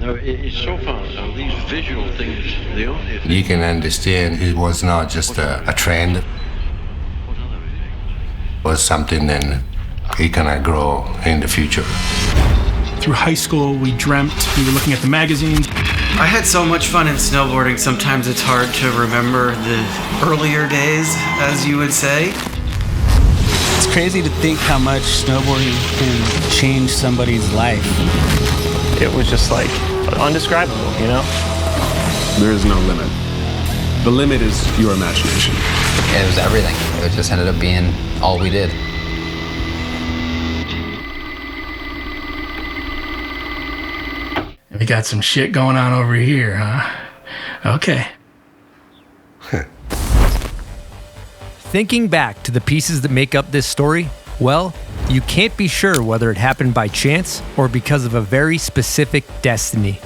No, it's so far, these visual things, the only thing. You can understand it was not just a trend. It was something that it gonna grow in the future. Through high school, we dreamt, we were looking at the magazines. I had so much fun in snowboarding, sometimes it's hard to remember the earlier days, as you would say. It's crazy to think how much snowboarding can change somebody's life. It was just like undescribable, you know? There is no limit. The limit is your imagination. It was everything. It just ended up being all we did. We got some shit going on over here, huh? Okay. Thinking back to the pieces that make up this story, well, you can't be sure whether it happened by chance or because of a very specific destiny.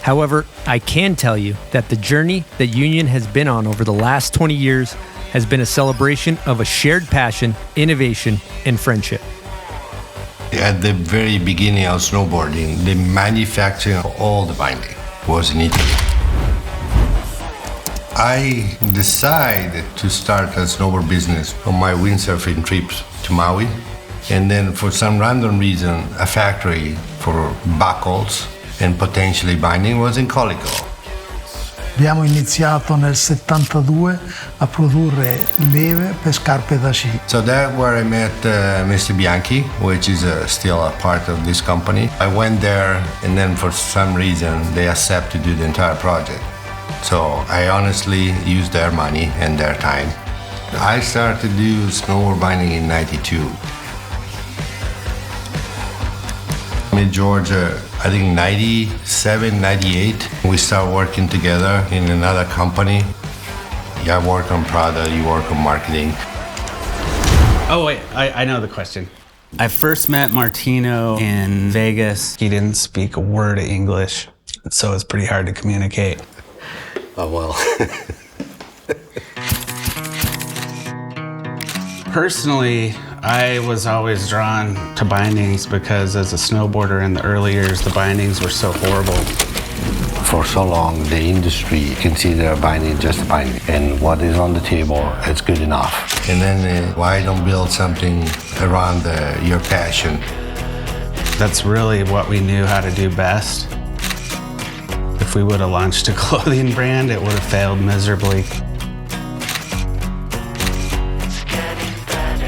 However, I can tell you that the journey that Union has been on over the last 20 years has been a celebration of a shared passion, innovation, and friendship. At the very beginning of snowboarding, the manufacturing of all the binding was in Italy. I decided to start a snowboard business on my windsurfing trips to Maui. And then for some random reason, a factory for buckles and potentially binding was in Colico. Abbiamo iniziato nel 72 a produrre leve per scarpe da sci. So that's where I met Mr. Bianchi, which is still a part of this company. I went there, and then for some reason, they accepted to do the entire project. So I honestly used their money and their time. I started to do snowboard binding in '92. I met George, I think 97, 98. We started working together in another company. I work on product, you work on marketing. Oh, wait, I know the question. I first met Martino in Vegas. He didn't speak a word of English, so it's pretty hard to communicate. Oh, well. Personally, I was always drawn to bindings because as a snowboarder in the early years, the bindings were so horrible. For so long, the industry considered a binding just a binding, and what is on the table is good enough. And then why don't build something around your passion? That's really what we knew how to do best. If we would have launched a clothing brand, it would have failed miserably.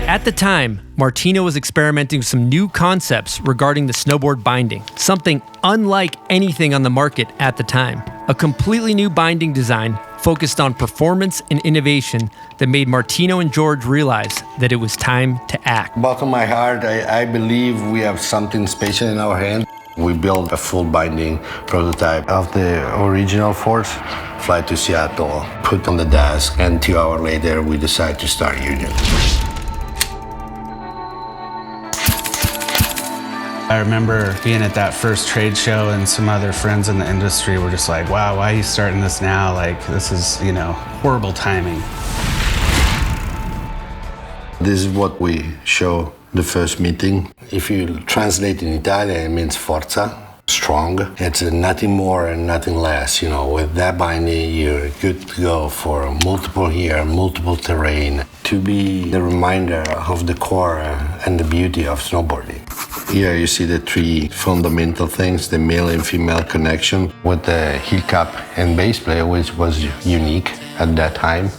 At the time, Martino was experimenting with some new concepts regarding the snowboard binding, something unlike anything on the market at the time. A completely new binding design focused on performance and innovation that made Martino and George realize that it was time to act. Bottom of my heart, I believe we have something special in our hands. We built a full binding prototype of the original force, fly to Seattle, put on the desk, and 2 hours later, we decided to start Union. I remember being at that first trade show and some other friends in the industry were just like, wow, why are you starting this now? Like, this is, horrible timing. This is what we show the first meeting. If you translate in Italian, it means forza, strong. It's nothing more and nothing less. With that binding, you're good to go for multiple year, multiple terrain, to be the reminder of the core and the beauty of snowboarding. Here you see the 3 fundamental things, the male and female connection with the heel cap and base plate, which was unique at that time.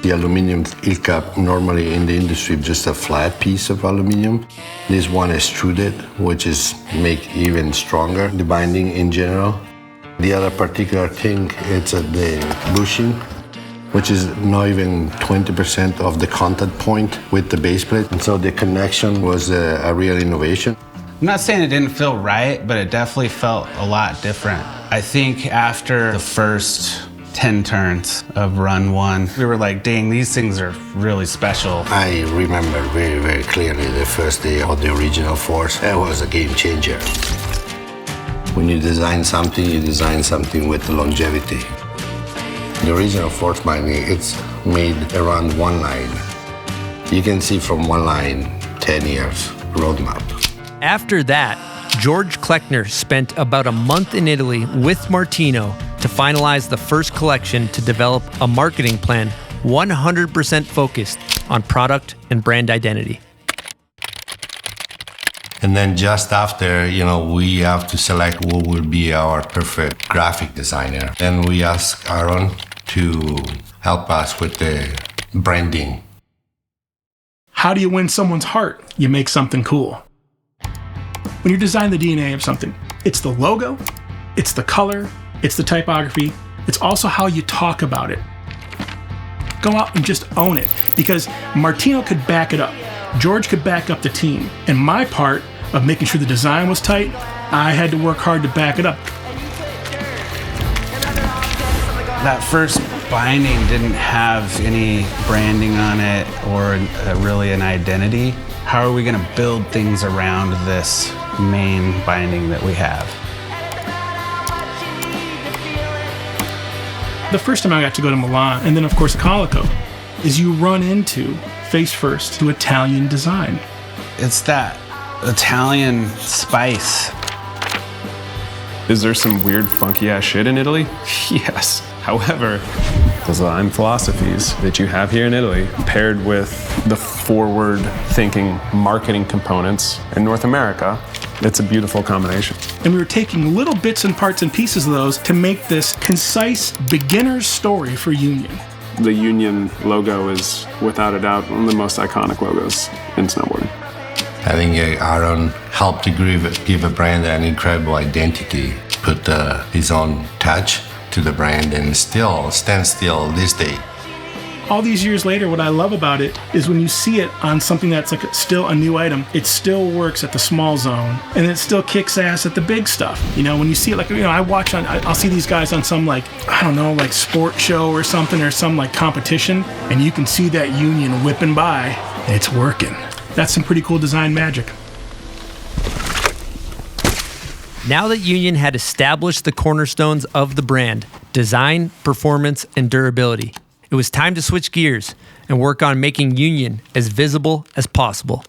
The aluminum heel cap, normally in the industry, just a flat piece of aluminum. This one is extruded, which is make even stronger the binding in general. The other particular thing, it's the bushing, which is not even 20% of the contact point with the base plate. And so the connection was a real innovation. I'm not saying it didn't feel right, but it definitely felt a lot different. I think after the first 10 turns of run 1, we were like, dang, these things are really special. I remember very, very clearly the first day of the original force. It was a game changer. When you design something with longevity. The original force binding, it's made around one line. You can see from one line, 10 years roadmap. After that, George Kleckner spent about a month in Italy with Martino to finalize the first collection to develop a marketing plan 100% focused on product and brand identity. And then just after, we have to select what will be our perfect graphic designer. Then we ask Aaron to help us with the branding. How do you win someone's heart? You make something cool. When you're designing the DNA of something, it's the logo, it's the color, it's the typography, it's also how you talk about it. Go out and just own it, because Martino could back it up, George could back up the team, and my part of making sure the design was tight, I had to work hard to back it up. That first binding didn't have any branding on it or really an identity. How are we going to build things around this main binding that we have? The first time I got to go to Milan, and then of course Calico, is you run into, face first, to Italian design. It's that Italian spice. Is there some weird, funky ass shit in Italy? Yes. However, design philosophies that you have here in Italy, paired with the forward-thinking marketing components in North America, it's a beautiful combination. And we were taking little bits and parts and pieces of those to make this concise beginner's story for Union. The Union logo is, without a doubt, one of the most iconic logos in snowboarding. I think Aaron helped to give a brand an incredible identity, put his own touch to the brand, and still stands still this day. All these years later, what I love about it is when you see it on something that's like still a new item, it still works at the small zone, and it still kicks ass at the big stuff. When you see it, I'll see these guys on some sport show or something, or some competition, and you can see that Union whipping by, and it's working. That's some pretty cool design magic. Now that Union had established the cornerstones of the brand, design, performance, and durability, it was time to switch gears and work on making Union as visible as possible.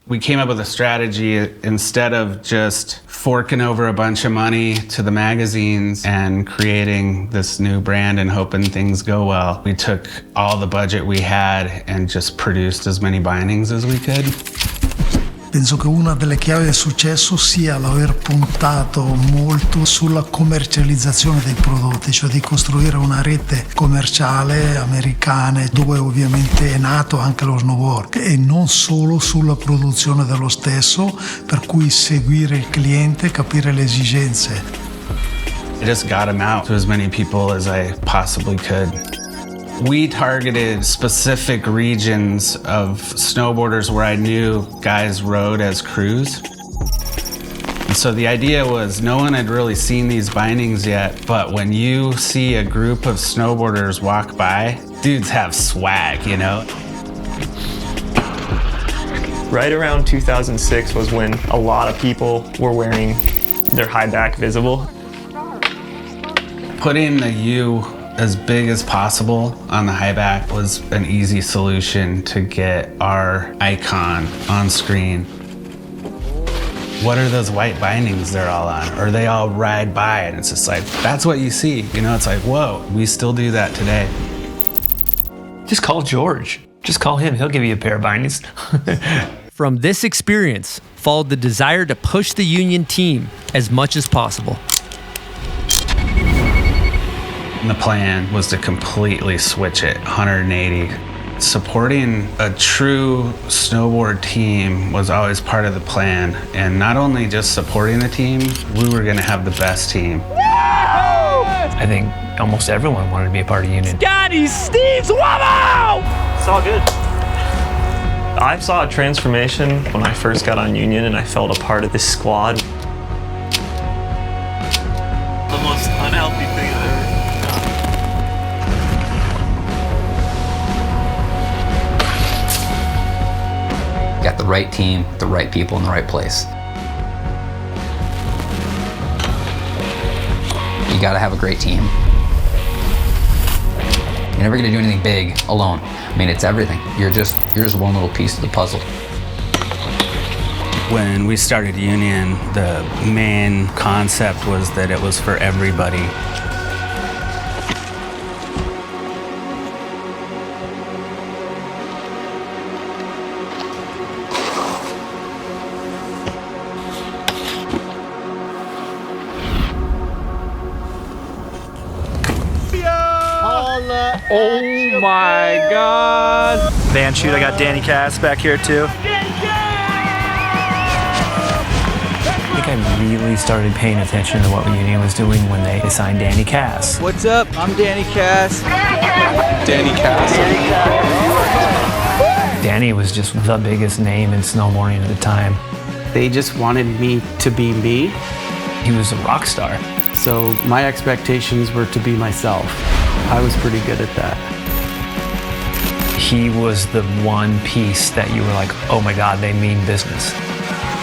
We came up with a strategy. Instead of just forking over a bunch of money to the magazines and creating this new brand and hoping things go well, we took all the budget we had and just produced as many bindings as we could. Penso che una delle chiavi del successo sia l'aver puntato molto sulla commercializzazione dei prodotti, cioè di costruire una rete commerciale americana dove ovviamente è nato anche lo snowboard, e non solo sulla produzione dello stesso, per cui seguire il cliente, capire le esigenze. I just got them out to as many people as I possibly could. We targeted specific regions of snowboarders where I knew guys rode as crews. And so the idea was no one had really seen these bindings yet, but when you see a group of snowboarders walk by, dudes have swag, Right around 2006 was when a lot of people were wearing their high back visible. Putting the U as big as possible on the high back was an easy solution to get our icon on screen. What are those white bindings they're all on? Or they all ride by, and it's just like, that's what you see. It's like, whoa, we still do that today. Just call George. Just call him. He'll give you a pair of bindings. From this experience followed the desire to push the Union team as much as possible. And the plan was to completely switch it 180. Supporting a true snowboard team was always part of the plan. And not only just supporting the team, we were going to have the best team. I think almost everyone wanted to be a part of Union. Scotty Steve's Wobble! It's all good. I saw a transformation when I first got on Union and I felt a part of this squad. The most unhealthy thing I've ever done. Got the right team, the right people in the right place. You gotta have a great team. You're never gonna do anything big alone. It's everything. You're just one little piece of the puzzle. When we started Union, the main concept was that it was for everybody. Oh my God. Van shoot, I got Danny Cass back here too. I think I really started paying attention to what Union was doing when they signed Danny Cass. What's up? I'm Danny Cass. Danny Cass. Danny was just the biggest name in snowboarding at the time. They just wanted me to be me. He was a rock star. So my expectations were to be myself. I was pretty good at that. He was the one piece that you were like, oh my God, they mean business.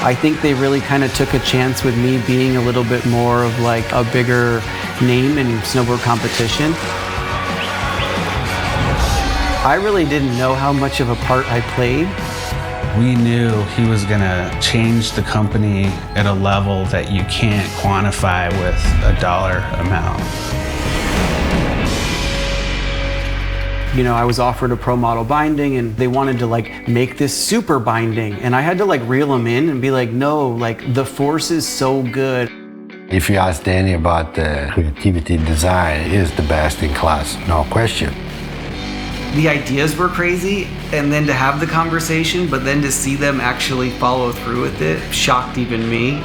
I think they really kind of took a chance with me being a little bit more of like a bigger name in snowboard competition. I really didn't know how much of a part I played. We knew he was gonna change the company at a level that you can't quantify with a dollar amount. You know, I was offered a pro model binding and they wanted to like make this super binding. And I had to like reel them in and be like, no, like the force is so good. If you ask Danny about the creativity design, he is the best in class, no question. The ideas were crazy, and then to have the conversation, but then to see them actually follow through with it, shocked even me.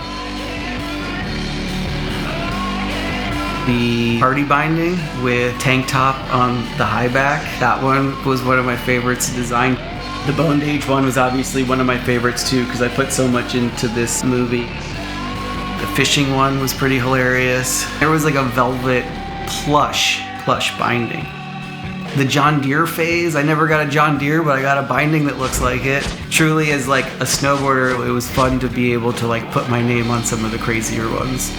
The party binding with tank top on the high back, that one was one of my favorites to design. The bondage one was obviously one of my favorites too, because I put so much into this movie. The fishing one was pretty hilarious. There was like a velvet plush binding. The John Deere phase, I never got a John Deere, but I got a binding that looks like it. Truly, as like a snowboarder, it was fun to be able to like put my name on some of the crazier ones.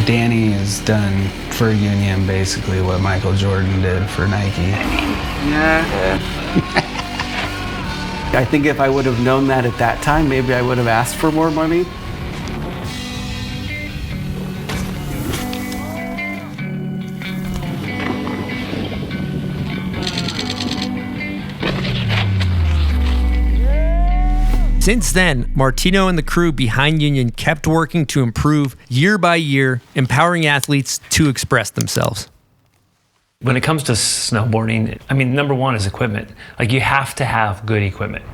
Danny has done for Union basically what Michael Jordan did for Nike. Yeah. I think if I would have known that at that time, maybe I would have asked for more money. Since then, Martino and the crew behind Union kept working to improve year by year, empowering athletes to express themselves. When it comes to snowboarding, I mean, number one is equipment. Like, you have to have good equipment.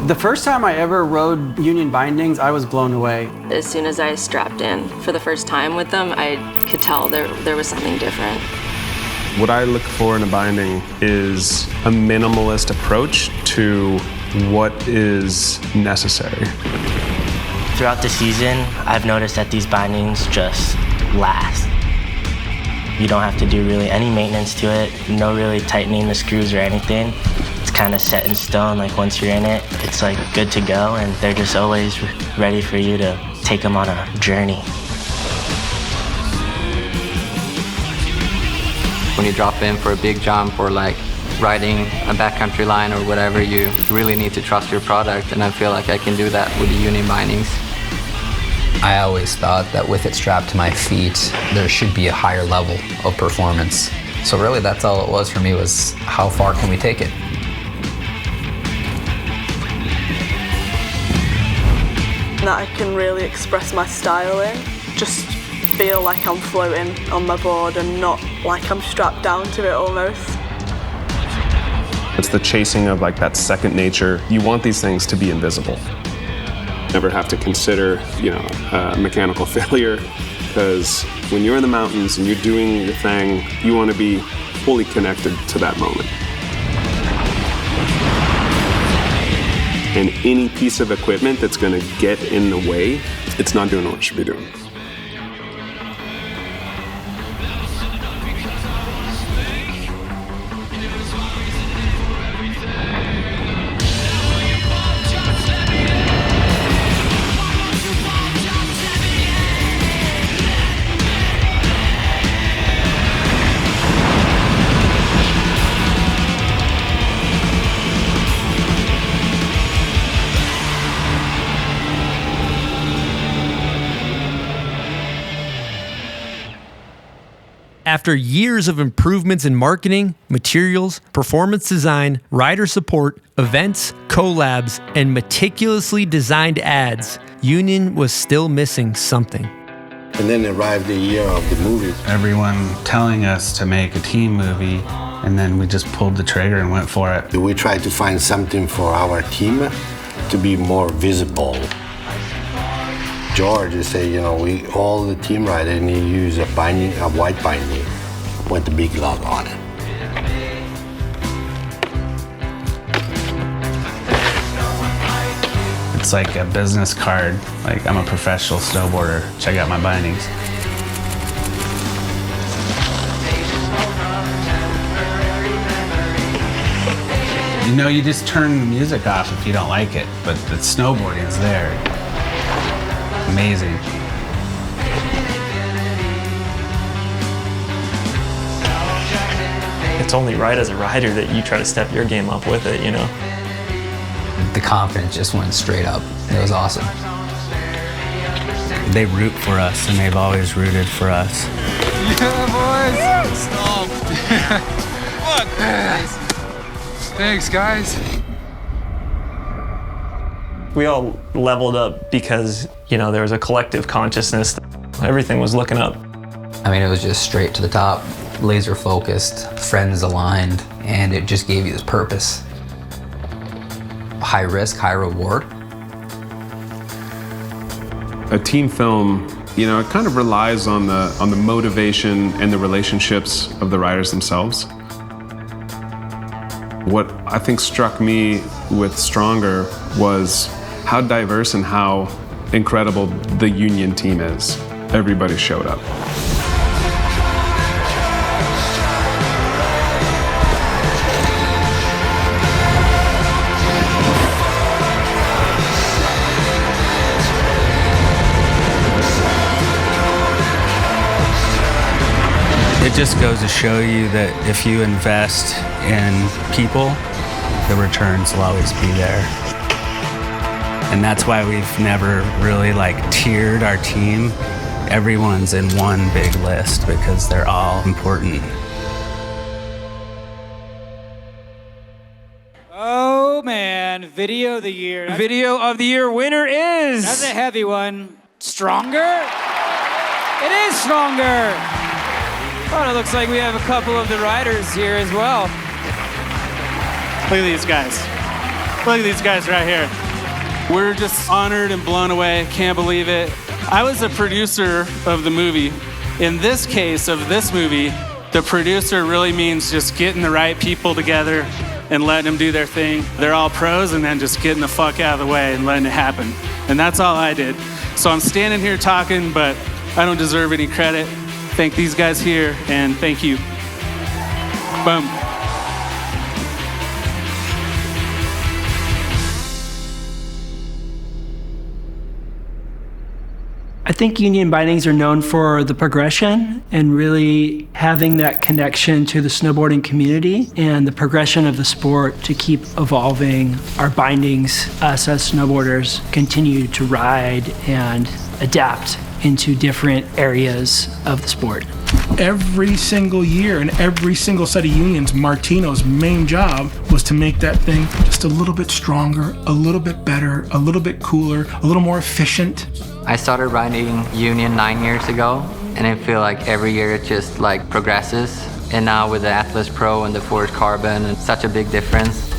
The first time I ever rode Union bindings, I was blown away. As soon as I strapped in for the first time with them, I could tell there was something different. What I look for in a binding is a minimalist approach to what is necessary. Throughout the season, I've noticed that these bindings just last. You don't have to do really any maintenance to it, no really tightening the screws or anything. It's kind of set in stone, like once you're in it, it's like good to go, and they're just always ready for you to take them on a journey. When you drop in for a big jump or like riding a backcountry line or whatever, you really need to trust your product, and I feel like I can do that with the Union bindings. I always thought that with it strapped to my feet, there should be a higher level of performance. So really that's all it was for me, was how far can we take it? That I can really express my style in, just feel like I'm floating on my board and not like I'm strapped down to it almost. It's the chasing of like that second nature. You want these things to be invisible. Never have to consider, mechanical failure, because when you're in the mountains and you're doing your thing, you want to be fully connected to that moment. And any piece of equipment that's going to get in the way, it's not doing what it should be doing. After years of improvements in marketing, materials, performance design, rider support, events, collabs, and meticulously designed ads, Union was still missing something. And then arrived the year of the movie. Everyone telling us to make a team movie, and then we just pulled the trigger and went for it. We tried to find something for our team to be more visible. George said, we all the team rider need to use a white binding with the big logo on it. It's like a business card. Like, I'm a professional snowboarder. Check out my bindings. You just turn the music off if you don't like it, but the snowboarding is there. Amazing. It's only right as a rider that you try to step your game up with it, The confidence just went straight up. It was awesome. They root for us, and they've always rooted for us. Yeah, boys! Stop! Fuck! Thanks, guys. We all leveled up because, there was a collective consciousness. Everything was looking up. I mean, it was just straight to the top, laser focused, friends aligned, and it just gave you this purpose. High risk, high reward. A team film, it kind of relies on the motivation and the relationships of the riders themselves. What I think struck me with Stronger was how diverse and how incredible the Union team is. Everybody showed up. It just goes to show you that if you invest in people, the returns will always be there. And that's why we've never really tiered our team. Everyone's in one big list because they're all important. Oh man, video of the year. Video of the year winner is... That's a heavy one. Stronger? It is Stronger! Oh, it looks like we have a couple of the riders here as well. Look at these guys. Look at these guys right here. We're just honored and blown away. Can't believe it. I was a producer of the movie. In this case of this movie, the producer really means just getting the right people together and letting them do their thing. They're all pros and then just getting the fuck out of the way and letting it happen. And that's all I did. So I'm standing here talking, but I don't deserve any credit. Thank these guys here, and thank you. Boom. I think Union bindings are known for the progression and really having that connection to the snowboarding community and the progression of the sport to keep evolving. Our bindings, us as snowboarders, continue to ride and adapt into different areas of the sport. Every single year and every single set of unions, Martino's main job was to make that thing just a little bit stronger, a little bit better, a little bit cooler, a little more efficient. I started riding Union 9 years ago, and I feel like every year it just progresses. And now with the Atlas Pro and the Forged Carbon, it's such a big difference.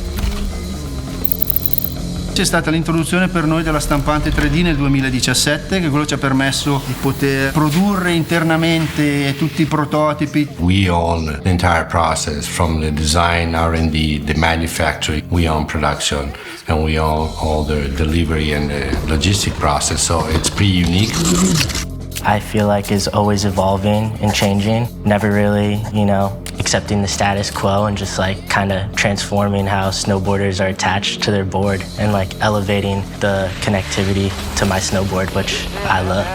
C'è stata l'introduzione per noi della stampante 3D nel 2017, che quello ci ha permesso di poter produrre internamente tutti i prototipi. We own the entire process, from the design, R&D, the manufacturing. We own production, and we own all the delivery and the logistic process, so it's pretty unique. I feel like is always evolving and changing, never really, accepting the status quo and just kind of transforming how snowboarders are attached to their board and elevating the connectivity to my snowboard, which I love.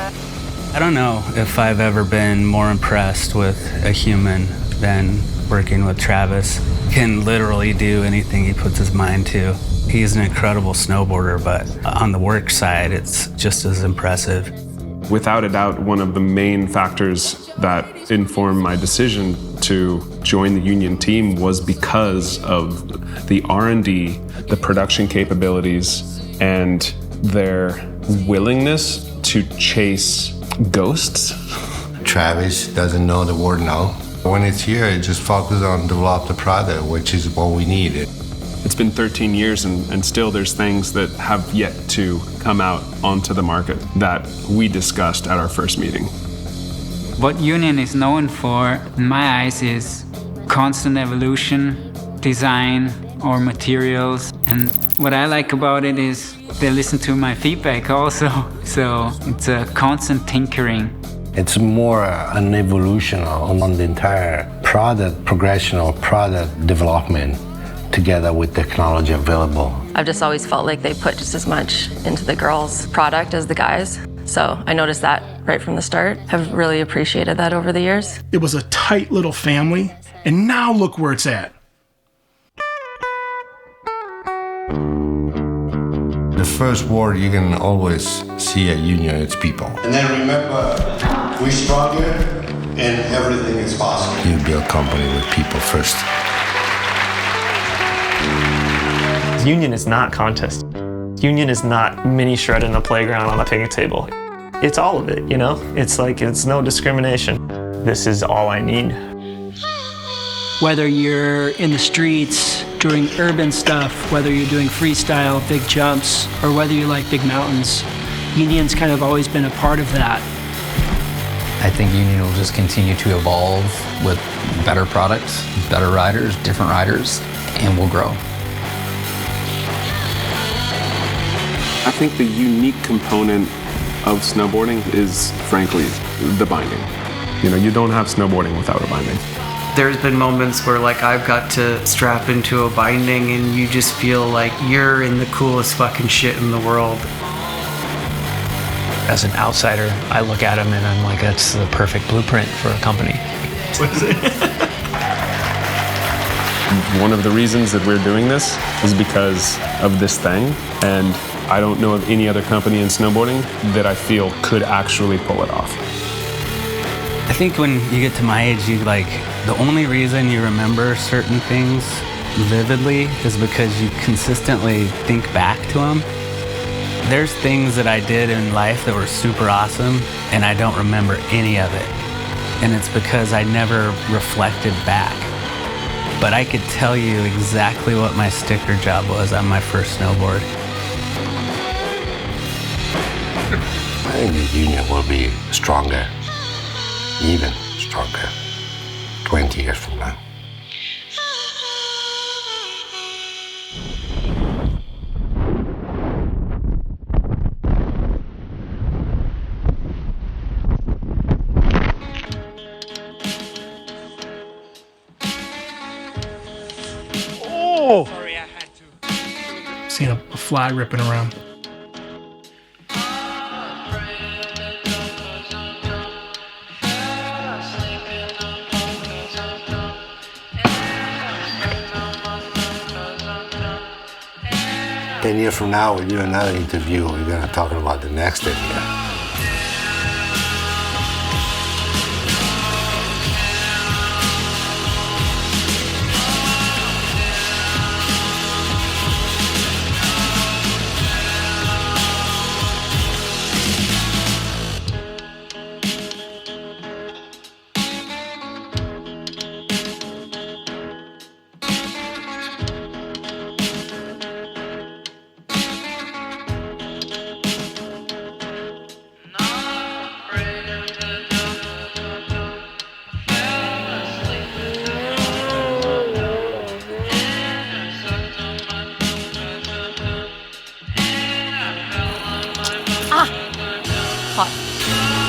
I don't know if I've ever been more impressed with a human than working with Travis. He can literally do anything he puts his mind to. He's an incredible snowboarder, but on the work side, it's just as impressive. without a doubt, one of the main factors that informed my decision to join the union team was because of the R&D, the production capabilities, and their willingness to chase ghosts. Travis doesn't know the word no. When it's here, it just focuses on develop the product, which is what we needed. It's been 13 years and still there's things that have yet to come out onto the market that we discussed at our first meeting. What Union is known for, in my eyes, is constant evolution, design, or materials. And what I like about it is they listen to my feedback also. So it's a constant tinkering. It's more an evolution on the entire product progression or product development together with technology available. I've just always felt like they put just as much into the girls' product as the guys. So I noticed that right from the start. I've really appreciated that over the years. It was a tight little family, and now look where it's at. The first word you can always see at Union, it's people. And then remember, we're stronger and everything is possible. You build a company with people first. Union is not contest. Union is not mini shred in the playground on the picnic table. It's all of it, you know? It's like, it's no discrimination. This is all I need. Whether you're in the streets, doing urban stuff, whether you're doing freestyle, big jumps, or whether you like big mountains, Union's kind of always been a part of that. I think Union will just continue to evolve with better products, better riders, different riders, and will grow. I think the unique component of snowboarding is, frankly, the binding. You know, you don't have snowboarding without a binding. There's been moments where like I've got to strap into a binding and you just feel like you're in the coolest fucking shit in the world. As an outsider, I look at them and I'm like, that's the perfect blueprint for a company. One of the reasons that we're doing this is because of this thing, and I don't know of any other company in snowboarding that I feel could actually pull it off. I think when you get to my age, the only reason you remember certain things vividly is because you consistently think back to them. There's things that I did in life that were super awesome, and I don't remember any of it. And it's because I never reflected back. But I could tell you exactly what my sticker job was on my first snowboard. I think the Union will be stronger, even stronger, 20 years from now. Oh! Sorry, I had to. Seen a fly ripping around. Ten years from now, we do another interview. We're going to talk about the next 10 years. Hot.